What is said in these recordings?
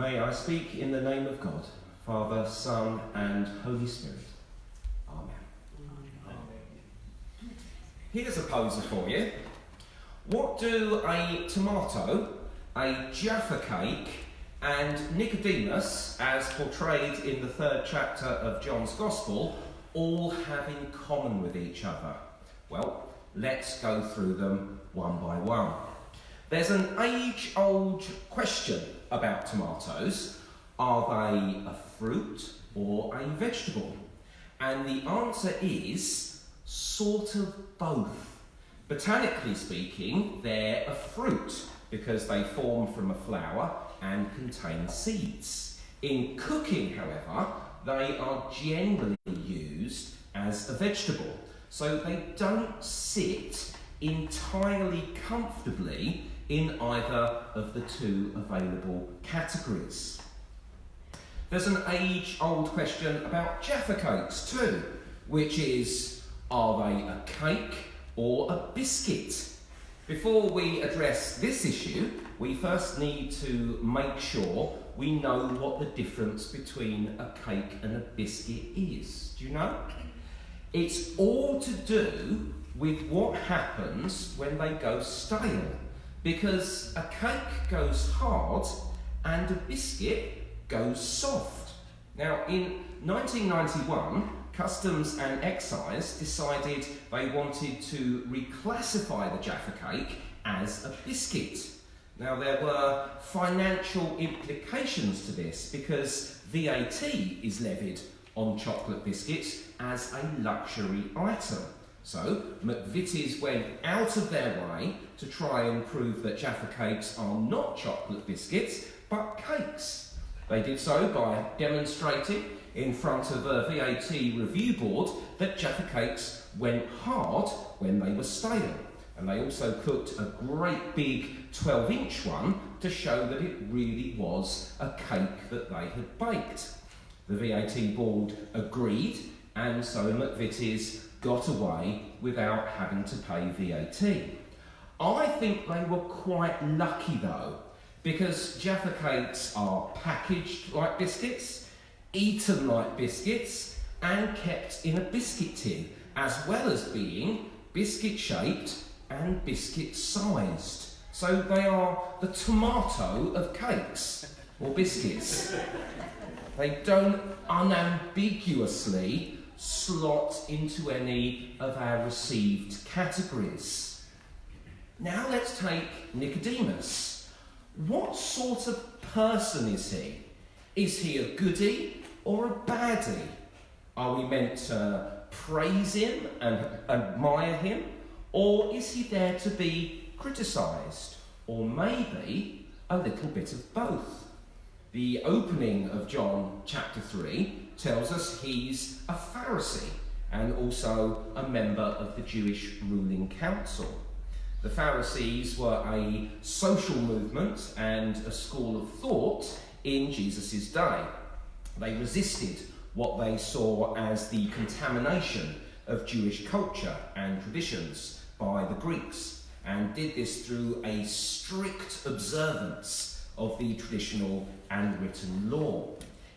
May I speak in the name of God, Father, Son, and Holy Spirit. Amen. Amen. Here's a poser for you. What do a tomato, a Jaffa cake, and Nicodemus, as portrayed in the 3rd chapter of John's Gospel, all have in common with each other? Well, let's go through them one by one. There's an age-old question about tomatoes. Are they a fruit or a vegetable? And the answer is sort of both. Botanically speaking, they're a fruit because they form from a flower and contain seeds. In cooking, however, they are generally used as a vegetable, so they don't sit entirely comfortably in either of the two available categories. There's an age-old question about Jaffa cakes too, which is, are they a cake or a biscuit? Before we address this issue, we first need to make sure we know what the difference between a cake and a biscuit is. Do you know? It's all to do with what happens when they go stale, because a cake goes hard and a biscuit goes soft. Now, in 1991, Customs and Excise decided they wanted to reclassify the Jaffa cake as a biscuit. Now, there were financial implications to this because VAT is levied on chocolate biscuits as a luxury item. So, McVitie's went out of their way to try and prove that Jaffa cakes are not chocolate biscuits, but cakes. They did so by demonstrating in front of a VAT review board that Jaffa cakes went hard when they were stale. And they also cooked a great big 12-inch one to show that it really was a cake that they had baked. The VAT board agreed, and so McVitie's got away without having to pay VAT. I think they were quite lucky though, because Jaffa cakes are packaged like biscuits, eaten like biscuits, and kept in a biscuit tin, as well as being biscuit-shaped and biscuit-sized. So they are the tomato of cakes, or biscuits. They don't unambiguously slot into any of our received categories. Now let's take Nicodemus. What sort of person is he? Is he a goodie or a baddie? Are we meant to praise him and admire him? Or is he there to be criticised? Or maybe a little bit of both? The opening of John chapter 3 tells us he's a Pharisee and also a member of the Jewish ruling council. The Pharisees were a social movement and a school of thought in Jesus' day. They resisted what they saw as the contamination of Jewish culture and traditions by the Greeks, and did this through a strict observance of the traditional and written law.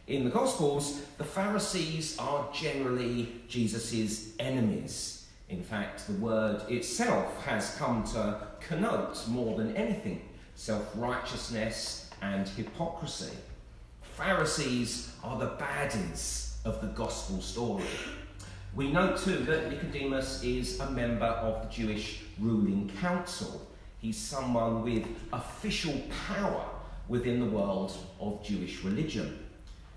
In the Gospels, the Pharisees are generally Jesus' enemies. In fact, the word itself has come to connote more than anything self-righteousness and hypocrisy. Pharisees are the baddies of the Gospel story. We know too that Nicodemus is a member of the Jewish ruling council. He's someone with official power within the world of Jewish religion.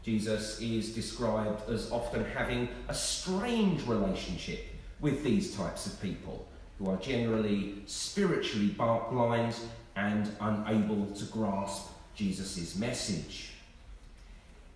Jesus is described as often having a strange relationship with these types of people, who are generally spiritually blind and unable to grasp Jesus' message.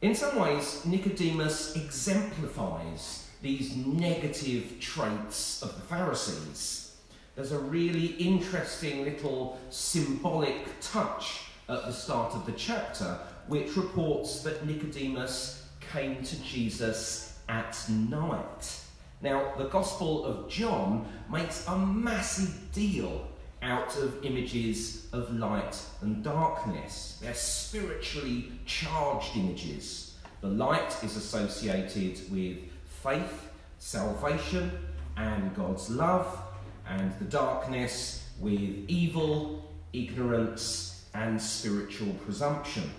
In some ways, Nicodemus exemplifies these negative traits of the Pharisees. There's a really interesting little symbolic touch at the start of the chapter, which reports that Nicodemus came to Jesus at night. Now, the Gospel of John makes a massive deal out of images of light and darkness. They're spiritually charged images. The light is associated with faith, salvation, and God's love, and the darkness with evil, ignorance, and spiritual presumption.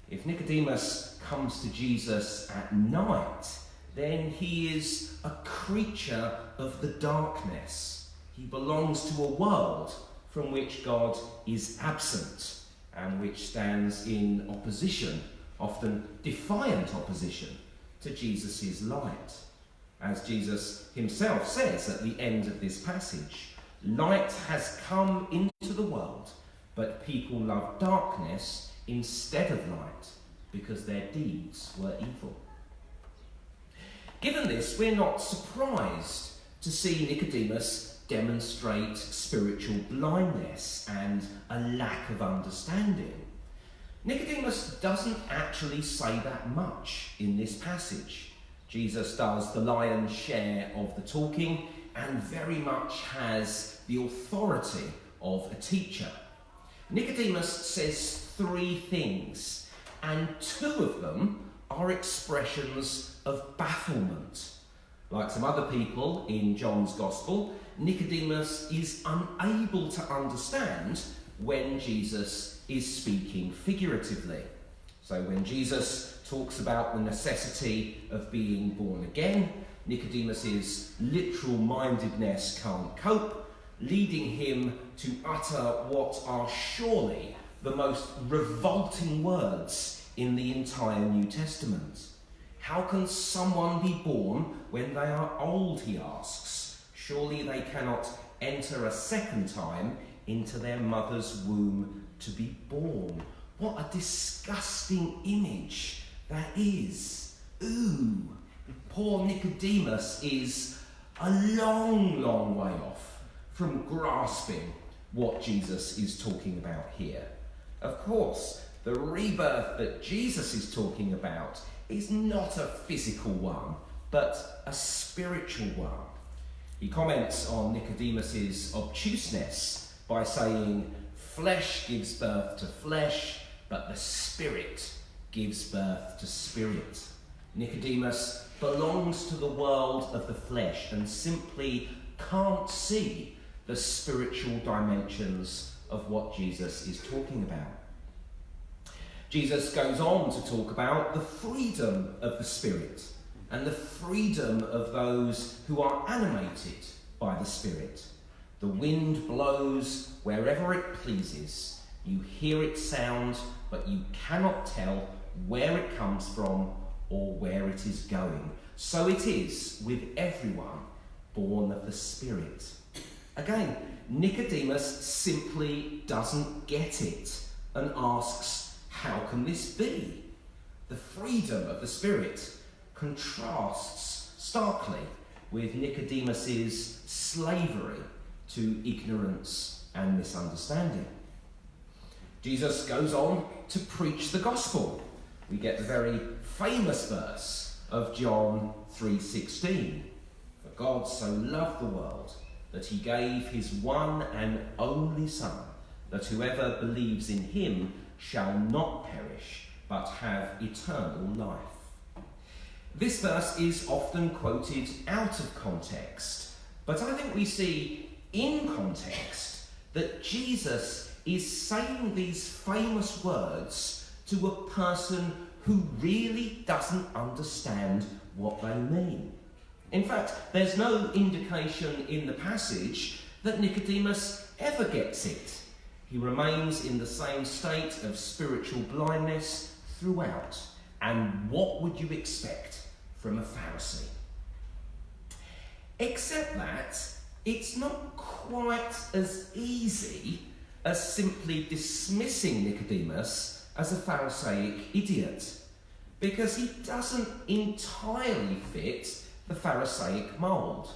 If Nicodemus comes to Jesus at night, then he is a creature of the darkness. He belongs to a world from which God is absent and which stands in opposition, often defiant opposition, to Jesus' light. As Jesus himself says at the end of this passage, light has come into the world, but people love darkness instead of light because their deeds were evil. Given this, we're not surprised to see Nicodemus demonstrate spiritual blindness and a lack of understanding. Nicodemus doesn't actually say that much in this passage. Jesus does the lion's share of the talking and very much has the authority of a teacher. Nicodemus says 3 things, and 2 of them are expressions of bafflement. Like some other people in John's Gospel, Nicodemus is unable to understand when Jesus is speaking figuratively. So when Jesus talks about the necessity of being born again, Nicodemus's literal mindedness can't cope, leading him to utter what are surely the most revolting words in the entire New Testament. How can someone be born when they are old, he asks. Surely they cannot enter a second time into their mother's womb to be born. What a disgusting image that is. Ooh, poor Nicodemus is a long, long way off from grasping what Jesus is talking about here. Of course, the rebirth that Jesus is talking about is not a physical one, but a spiritual one. He comments on Nicodemus's obtuseness by saying, "Flesh gives birth to flesh, but the Spirit gives birth to spirit." Nicodemus belongs to the world of the flesh and simply can't see the spiritual dimensions of what Jesus is talking about. Jesus goes on to talk about the freedom of the Spirit and the freedom of those who are animated by the Spirit. The wind blows wherever it pleases. You hear its sound, but you cannot tell where it comes from or where it is going. So it is with everyone born of the Spirit. Again, Nicodemus simply doesn't get it and asks, how can this be? The freedom of the Spirit contrasts starkly with Nicodemus's slavery to ignorance and misunderstanding. Jesus goes on to preach the gospel. We get the very famous verse of John 3:16. For God so loved the world that he gave his one and only Son, that whoever believes in him shall not perish, but have eternal life. This verse is often quoted out of context, but I think we see in context that Jesus is saying these famous words to a person who really doesn't understand what they mean. In fact, there's no indication in the passage that Nicodemus ever gets it. He remains in the same state of spiritual blindness throughout. And what would you expect from a Pharisee? Except that it's not quite as easy as simply dismissing Nicodemus as a Pharisaic idiot, because he doesn't entirely fit the Pharisaic mould.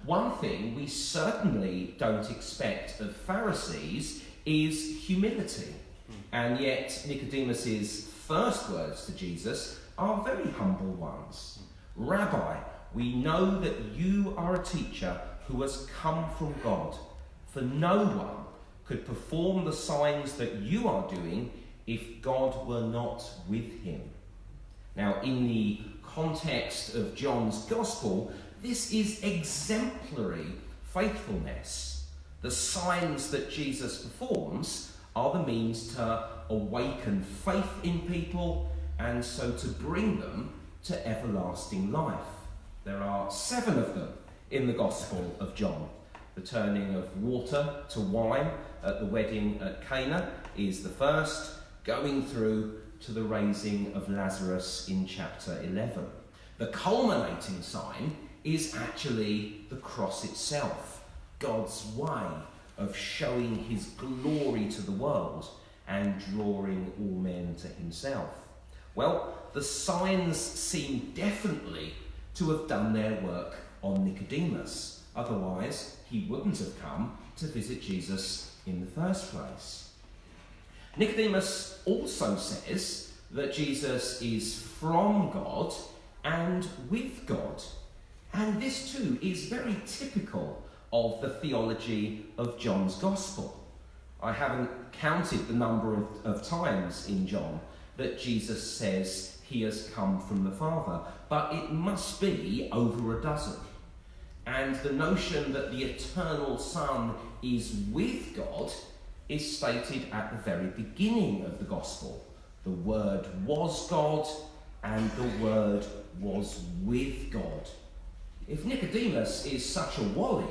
One thing we certainly don't expect of Pharisees is humility, and yet Nicodemus's first words to Jesus are very humble ones. "Rabbi, we know that you are a teacher who has come from God, for no one could perform the signs that you are doing if God were not with him. Now, in the context of John's Gospel, this is exemplary faithfulness. The signs that Jesus performs are the means to awaken faith in people and so to bring them to everlasting life. There are 7 of them in the Gospel of John. The turning of water to wine at the wedding at Cana is the first, going through to the raising of Lazarus in chapter 11. The culminating sign is actually the cross itself, God's way of showing his glory to the world and drawing all men to himself. Well, the signs seem definitely to have done their work on Nicodemus. Otherwise, he wouldn't have come to visit Jesus in the first place. Nicodemus also says that Jesus is from God and with God. And this too is very typical of the theology of John's Gospel. I haven't counted the number of times in John that Jesus says he has come from the Father, but it must be over a dozen. And the notion that the eternal Son is with God is stated at the very beginning of the Gospel. The Word was God, and the Word was with God. If Nicodemus is such a wally,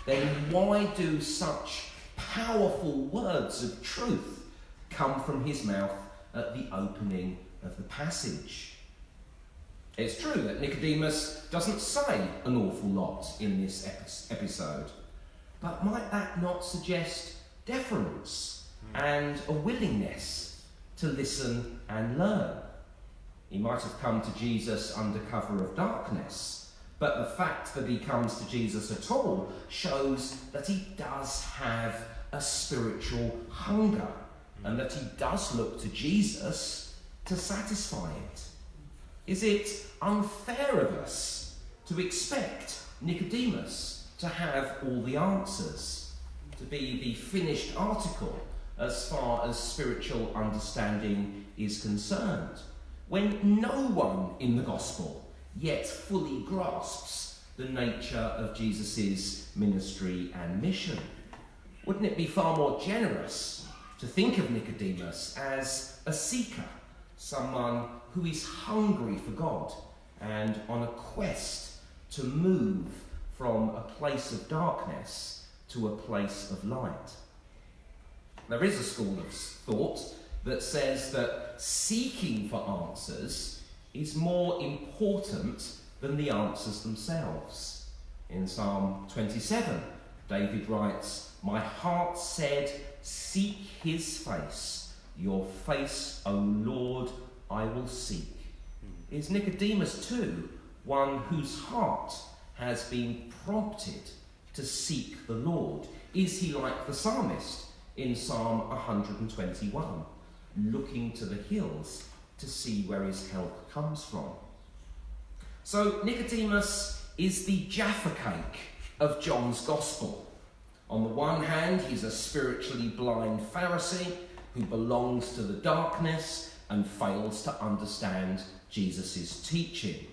then why do such powerful words of truth come from his mouth at the opening of the passage? It's true that Nicodemus doesn't say an awful lot in this episode, but might that not suggest deference and a willingness to listen and learn? He might have come to Jesus under cover of darkness, but the fact that he comes to Jesus at all shows that he does have a spiritual hunger and that he does look to Jesus to satisfy it. Is it unfair of us to expect Nicodemus to have all the answers, to be the finished article as far as spiritual understanding is concerned, when no one in the Gospel yet fully grasps the nature of Jesus' ministry and mission? Wouldn't it be far more generous to think of Nicodemus as a seeker, someone who is hungry for God and on a quest to move from a place of darkness to a place of light? There is a school of thought that says that seeking for answers is more important than the answers themselves. In Psalm 27, David writes, "My heart said, seek his face. Your face, O Lord, I will seek." Is Nicodemus too one whose heart has been prompted to seek the Lord? Is he like the psalmist in Psalm 121, looking to the hills to see where his help comes from? So Nicodemus is the Jaffa cake of John's Gospel. On the one hand, he's a spiritually blind Pharisee who belongs to the darkness and fails to understand Jesus' teaching.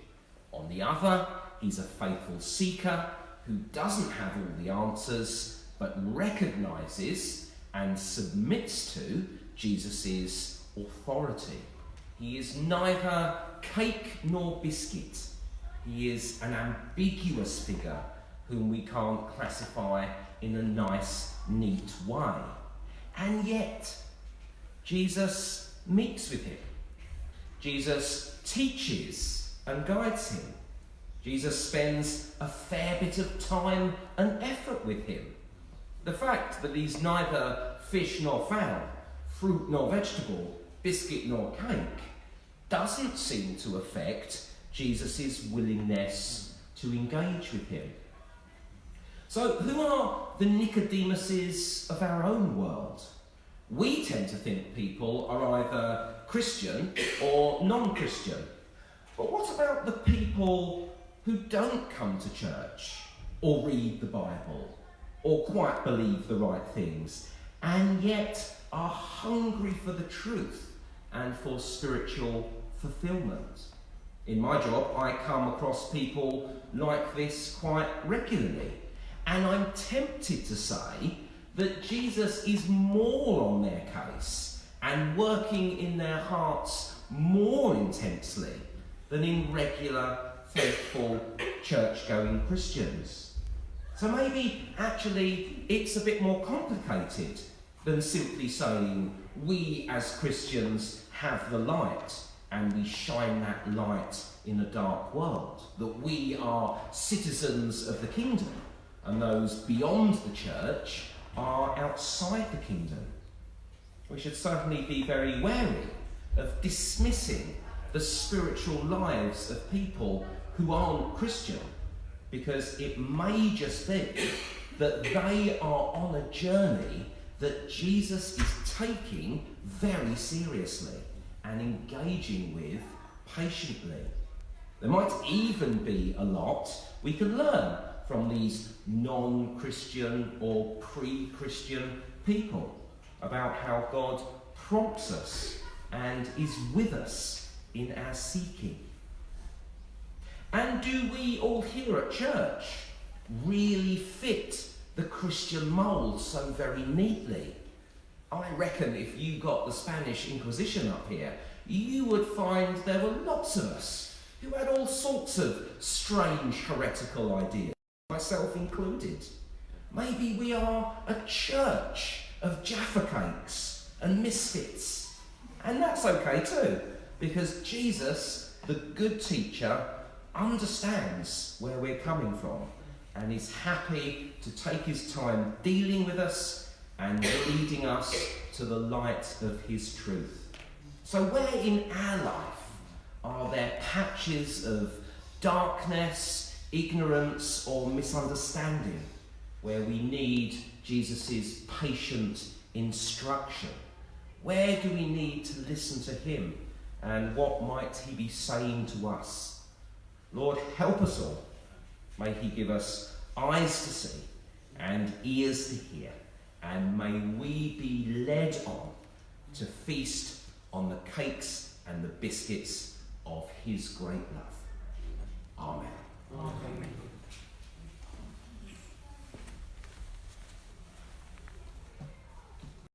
On the other, he's a faithful seeker who doesn't have all the answers, but recognises and submits to Jesus' authority. He is neither cake nor biscuit. He is an ambiguous figure whom we can't classify in a nice, neat way. And yet, Jesus meets with him. Jesus teaches and guides him. Jesus spends a fair bit of time and effort with him. The fact that he's neither fish nor fowl, fruit nor vegetable, biscuit nor cake, doesn't seem to affect Jesus' willingness to engage with him. So who are the Nicodemuses of our own world? We tend to think people are either Christian or non-Christian. But what about the people who don't come to church or read the Bible or quite believe the right things, and yet are hungry for the truth and for spiritual fulfillment. In my job, I come across people like this quite regularly, and I'm tempted to say that Jesus is more on their case and working in their hearts more intensely than in regular, faithful, church-going Christians. So maybe actually it's a bit more complicated than simply saying we as Christians have the light and we shine that light in a dark world, that we are citizens of the kingdom and those beyond the church are outside the kingdom. We should certainly be very wary of dismissing the spiritual lives of people who aren't Christian, because it may just be that they are on a journey that Jesus is taking very seriously and engaging with patiently. There might even be a lot we can learn from these non-Christian or pre-Christian people about how God prompts us and is with us in our seeking. And do we all here at church really fit the Christian mould so very neatly? I reckon if you got the Spanish Inquisition up here, you would find there were lots of us who had all sorts of strange heretical ideas, myself included. Maybe we are a church of Jaffa cakes and misfits. And that's okay too, because Jesus, the good teacher, understands where we're coming from and is happy to take his time dealing with us and leading us to the light of his truth. So where in our life are there patches of darkness, ignorance or misunderstanding where we need Jesus' patient instruction? Where do we need to listen to him, and what might he be saying to us? Lord, help us all. May he give us eyes to see and ears to hear, and may we be led on to feast on the cakes and the biscuits of his great love. Amen. Amen.